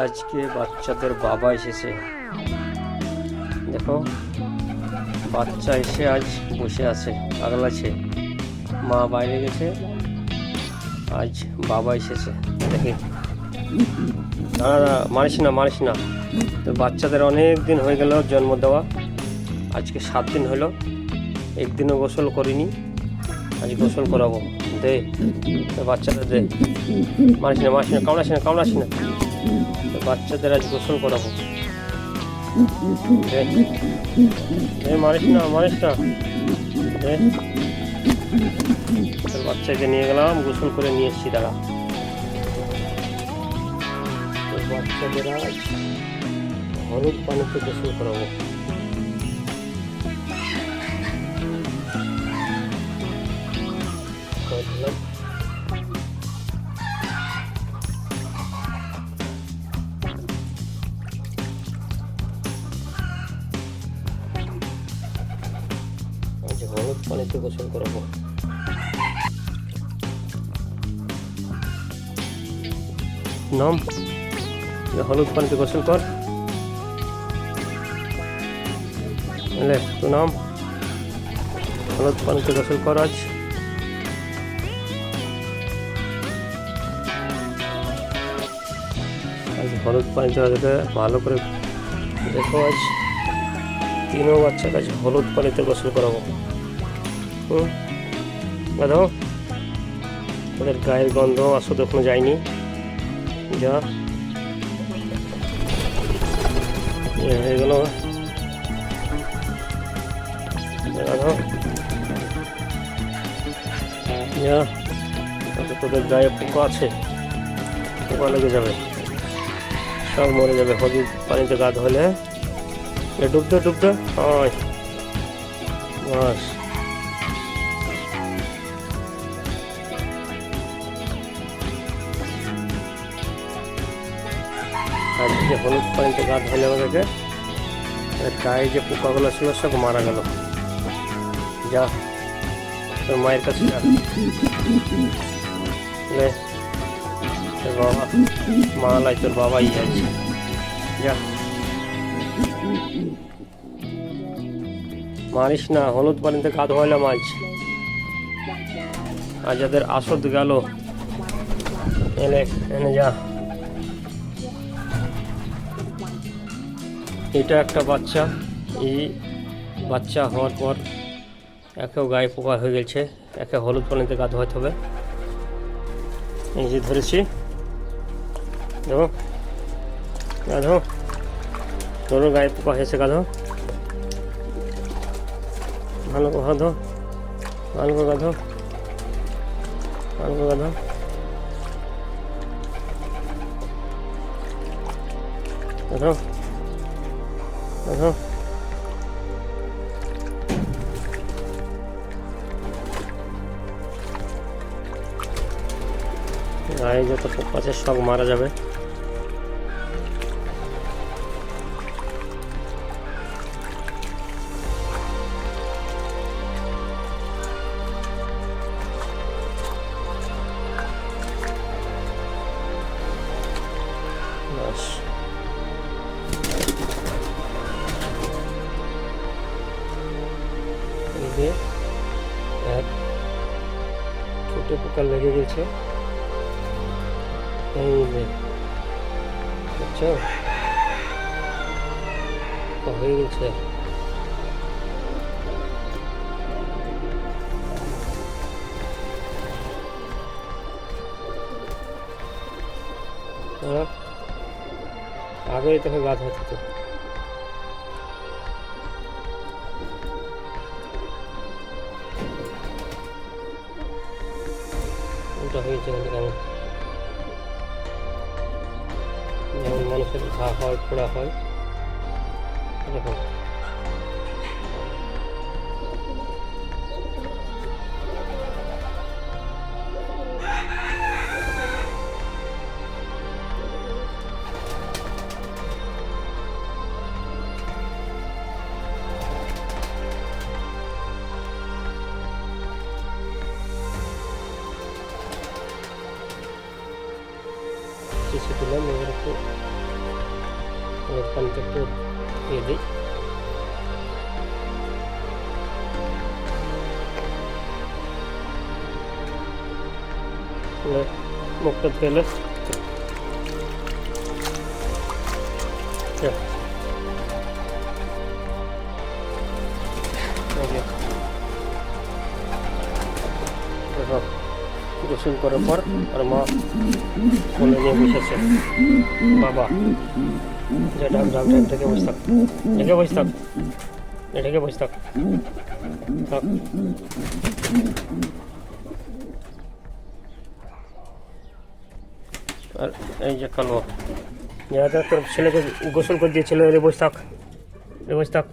আজকে বাচ্চাদের বাবা এসেছে। দেখো, বাচ্চা এসে আজ বসে আছে, আগলাছে। মা বাইরে গেছে, আজ বাবা এসেছে। দেখি, না না, মারিস না। তো বাচ্চাদের অনেক দিন হয়ে গেল জন্ম দেওয়া, আজকে 7 দিন হলো, একদিনও গোসল করিনি। আজ গোসল করাবো। দে বাচ্চাদের, দে। মারিস না, কামড়াস না। বাচ্চাদের আজ গোসল করাবো। মারিস না। বাচ্চাকে নিয়ে গেলাম, গোসল করে নিয়ে এসছি। দাঁড়া, বাচ্চাদের আজ হলুদ পানিতে গোসল করাবো। হলুদ পানিতে গোসল করাবো। নাম, হলুদ পানিতে গোসল কর। তো নাম, হলুদ পানিতে গোসল কর আজ। হলুদ পানিতে ভালো করে দেখো, আজ 3 বাচ্চাকে আজ হলুদ পানিতে গোসল করাবো। দেখো, ওদের গায়ের গন্ধ আসলে এখনো যায়নি। যা হয়ে গেল, তোদের গায়ে পোকা আছে, পোকা লেগে যাবে, সব মরে যাবে। হলুদ পানিতে গা ধোলে ডুবতে হয়। বাস, আজকে হলুদ পানিতে গা ধোলে আমাদেরকে গায়ে যে পোকাগুলো ছিল সব মারা গেল। যা, তোর মায়ের কাছে যা। বাবা, মা লাই, তোর বাবাই আছে। যা, মারিস না, হলুদ পানিতে গা ধোয়ালাম আজ। আজ যাদের আসদ গেল, এনে যা। এটা একটা বাচ্চা, এই বাচ্চা হওয়ার পর একেও গায়ে পোকা হয়ে গেছে, একে হলুদ পানিতে গা ধোয়াতে হবে। এই যে ধরেছি, দেখো, গাধো, তোরও গায়ে পোকা হয়েছে। গাধো, ভালো করে গাধো, ভালো করে গাধো। গায়ে যত পোকা আছে সব মারা যাবে। এক ছোট পোকা লেগে গেছে, এই যে বুঝছো, হয়ে গেছে। আগেই তোকে গাছ হতো। ওটা হয়েছে কেমন, যেমন মানুষের ঘা হয়, ফোড়া হয়, এরকম। কিছু দিলাম, এবার একটু এর পানিতে একটু দিয়ে দিই। মুখটা ধুয়ে গোসল করার পর আর মা কোলে নিয়ে বসেছে। বাবা যে ডাক ডাক ডাক ঢেকে বসে থাক, ঢেকে বসে থাক, ঢেকে বসে থাক। আর এই যে কালো, যারা তোর ছেলেকে গোসল করে দিয়েছিল, বসে থাক, বসে থাক।